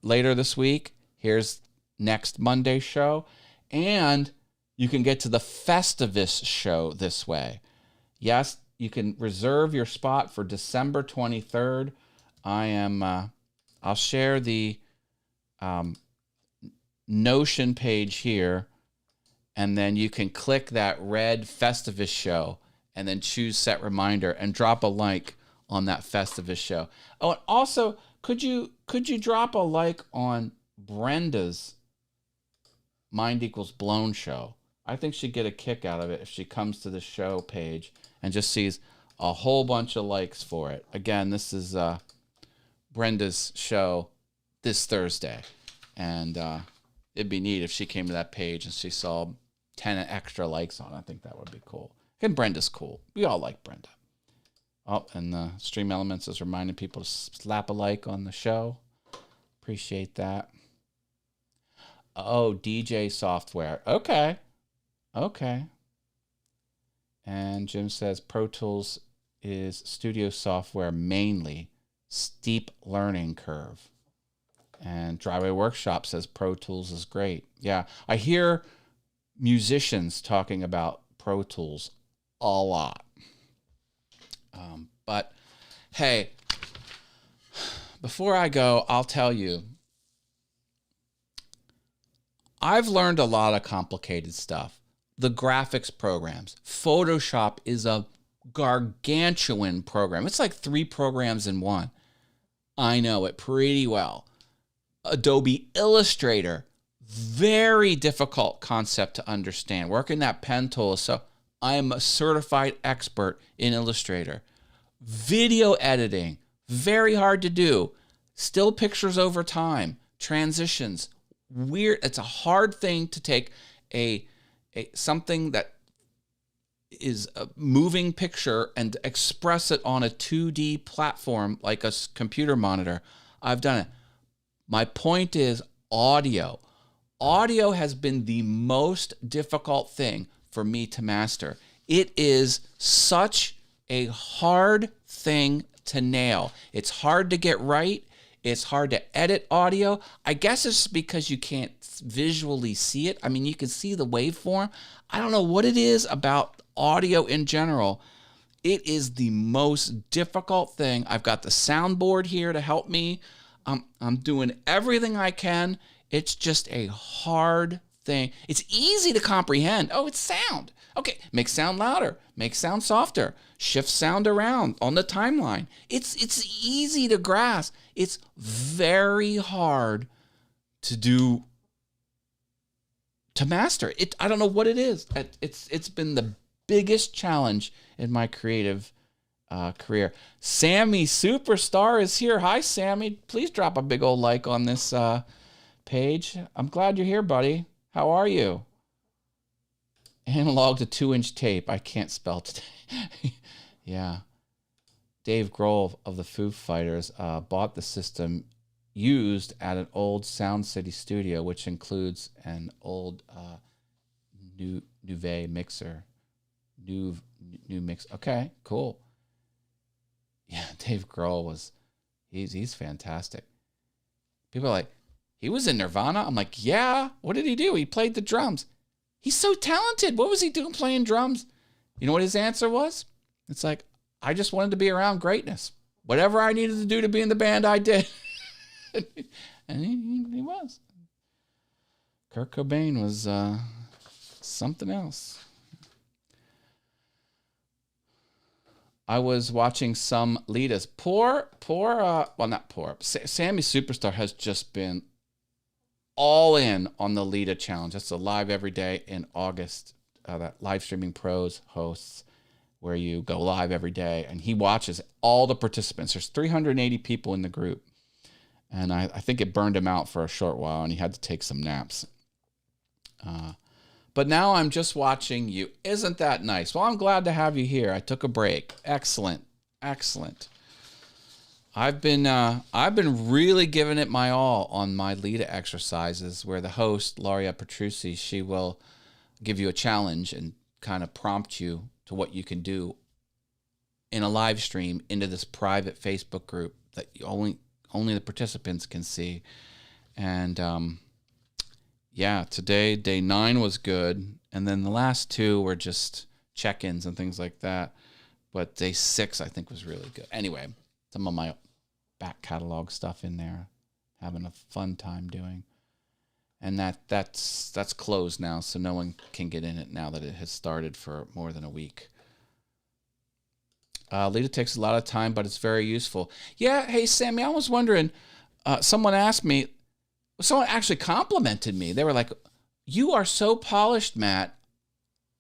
later this week. Here's next Monday's show. And you can get to the Festivus show this way. Yes, you can reserve your spot for December 23rd. I'll share the Notion page here, and then you can click that red Festivus show and then choose set reminder and drop a like on that Festivus show. Oh, and also, could you drop a like on Brenda's Mind Equals Blown show? I think she'd get a kick out of it if she comes to the show page and just sees a whole bunch of likes for it. Again, this is Brenda's show this Thursday. And it'd be neat if she came to that page and she saw 10 extra likes on it. I think that would be cool. And Brenda's cool. We all like Brenda. Oh, and Stream Elements is reminding people to slap a like on the show. Appreciate that. Oh, DJ software. Okay. And Jim says Pro Tools is studio software mainly. Steep learning curve. And Driveway Workshop says Pro Tools is great. Yeah, I hear musicians talking about Pro Tools a lot. But hey, before I go, I'll tell you, I've learned a lot of complicated stuff. The graphics programs. Photoshop is a gargantuan program. It's like 3 programs in one. I know it pretty well. Adobe Illustrator, very difficult concept to understand. Working that pen tool, so I am a certified expert in Illustrator. Video editing, very hard to do. Still pictures over time, transitions, weird. It's a hard thing to take something that is a moving picture and express it on a 2D platform like a computer monitor. I've done it. My point is audio. Audio has been the most difficult thing for me to master. It is such a hard thing to nail. It's hard to get right. It's hard to edit audio. I guess it's because you can't visually see it. I mean, you can see the waveform. I don't know what it is about audio in general. It is the most difficult thing. I've got the soundboard here to help me. I'm doing everything I can. It's just a hard thing. It's easy to comprehend. Oh, it's sound. Okay, make sound louder, make sound softer, shift sound around on the timeline. It's easy to grasp. It's very hard to master. I don't know what it is. It's been the biggest challenge in my creative career. Sammy Superstar is here. Hi, Sammy. Please drop a big old like on this page. I'm glad you're here, buddy. How are you? Analog to 2-inch tape. I can't spell today. Yeah. Dave Grohl of the Foo Fighters bought the system used at an old Sound City studio, which includes an old Nuve mixer. New mix. Okay, cool. Yeah, Dave Grohl he's fantastic. People are like, he was in Nirvana? I'm like, yeah. What did he do? He played the drums. He's so talented. What was he doing playing drums? You know what his answer was? It's like, I just wanted to be around greatness. Whatever I needed to do to be in the band, I did. And he was. Kurt Cobain was something else. I was watching some Lita's. Not poor. Sammy Superstar has just been all in on the Lita challenge. That's a live every day in August. That live streaming pros hosts where you go live every day, and he watches all the participants. There's 380 people in the group, and I think it burned him out for a short while, and he had to take some naps. But now I'm just watching you. Isn't that nice? Well, I'm glad to have you here. I took a break. Excellent. I've been really giving it my all on my Lita exercises, where the host, Laria Petrucci, she will give you a challenge and kind of prompt you to what you can do in a live stream into this private Facebook group that only the participants can see. And today, day 9 was good. And then the last 2 were just check-ins and things like that. But day 6, I think, was really good. Anyway, some of my back catalog stuff in there, having a fun time doing. And that's closed now, so no one can get in it now that it has started for more than a week. Lita takes a lot of time, but it's very useful. Yeah, hey, Sammy, I was wondering, someone actually complimented me. They were like, "You are so polished, Matt.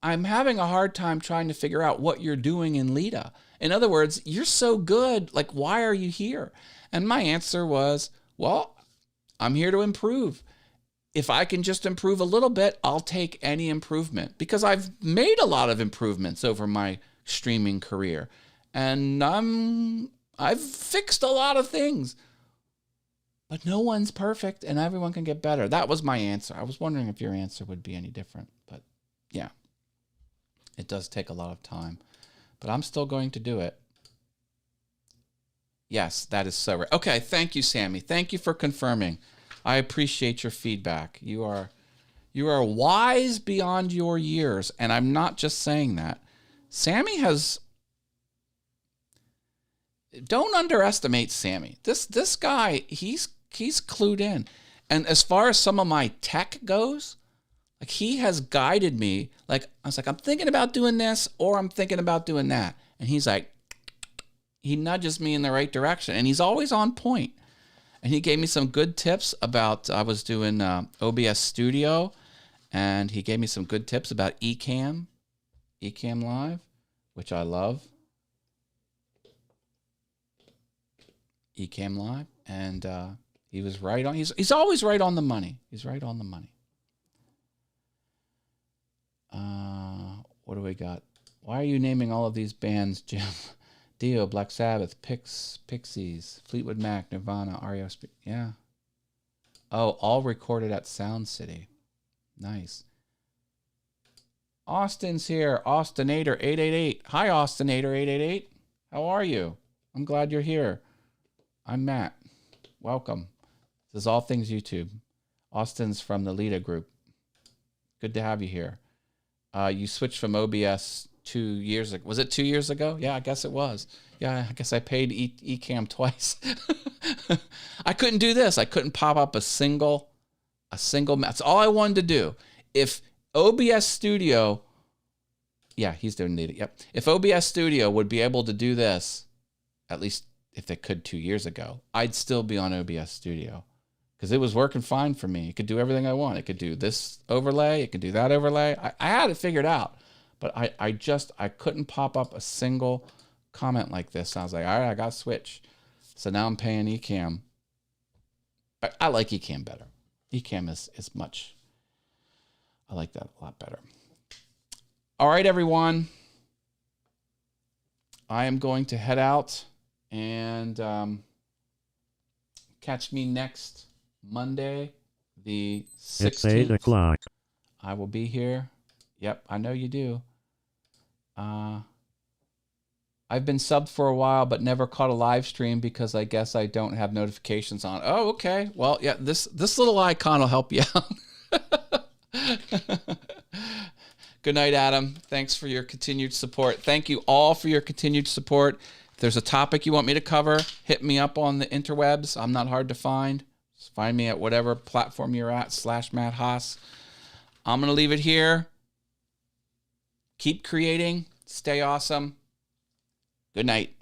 I'm having a hard time trying to figure out what you're doing in Lita. In other words, you're so good. Like, why are you here?" And my answer was, well, I'm here to improve. If I can just improve a little bit, I'll take any improvement, because I've made a lot of improvements over my streaming career, and I've fixed a lot of things. But no one's perfect, and everyone can get better. That was my answer. I was wondering if your answer would be any different. But yeah, it does take a lot of time. But I'm still going to do it. Yes, that is so right. Okay, thank you, Sammy. Thank you for confirming. I appreciate your feedback. You are wise beyond your years, and I'm not just saying that. Sammy has... Don't underestimate Sammy. This guy, he's clued in. And as far as some of my tech goes, like, he has guided me. Like, I was like, I'm thinking about doing this, or I'm thinking about doing that. And he's like, he nudges me in the right direction. And he's always on point. And he gave me some good tips about, I was doing OBS Studio, and he gave me some good tips about Ecamm Live, which I love. Ecamm Live, and he was right on. He's always right on the money. He's right on the money. What do we got? Why are you naming all of these bands, Jim? Dio, Black Sabbath, Pixies, Fleetwood Mac, Nirvana, REO. Yeah. Oh, all recorded at Sound City. Nice. Austin's here. Austinator888. Hi, Austinator888. How are you? I'm glad you're here. I'm Matt. Welcome. This is All Things YouTube. Austin's from the Lita group. Good to have you here. You switched from OBS 2 years ago. Was it 2 years ago? Yeah, I guess it was. Yeah, I guess I paid Ecamm twice. I couldn't do this. I couldn't pop up a single. That's all I wanted to do. If OBS Studio, yeah, he's doing it. Yep. If OBS Studio would be able to do this, at least if they could 2 years ago, I'd still be on OBS Studio, because it was working fine for me. It could do everything I want. It could do this overlay. It could do that overlay. I had it figured out, but I couldn't pop up a single comment like this. I was like, all right, I got to switch. So now I'm paying Ecamm. I like Ecamm better. Ecamm is much, I like that a lot better. All right, everyone. I am going to head out, and catch me next Monday, the 16th. It's 8 o'clock. I will be here. Yep, I know you do. I've been subbed for a while, but never caught a live stream because I guess I don't have notifications on. Oh, okay. Well, yeah, this little icon will help you out. Good night, Adam. Thanks for your continued support. Thank you all for your continued support. If there's a topic you want me to cover, hit me up on the interwebs. I'm not hard to find. Find me at whatever platform you're at, /Matt Haas. I'm going to leave it here. Keep creating. Stay awesome. Good night.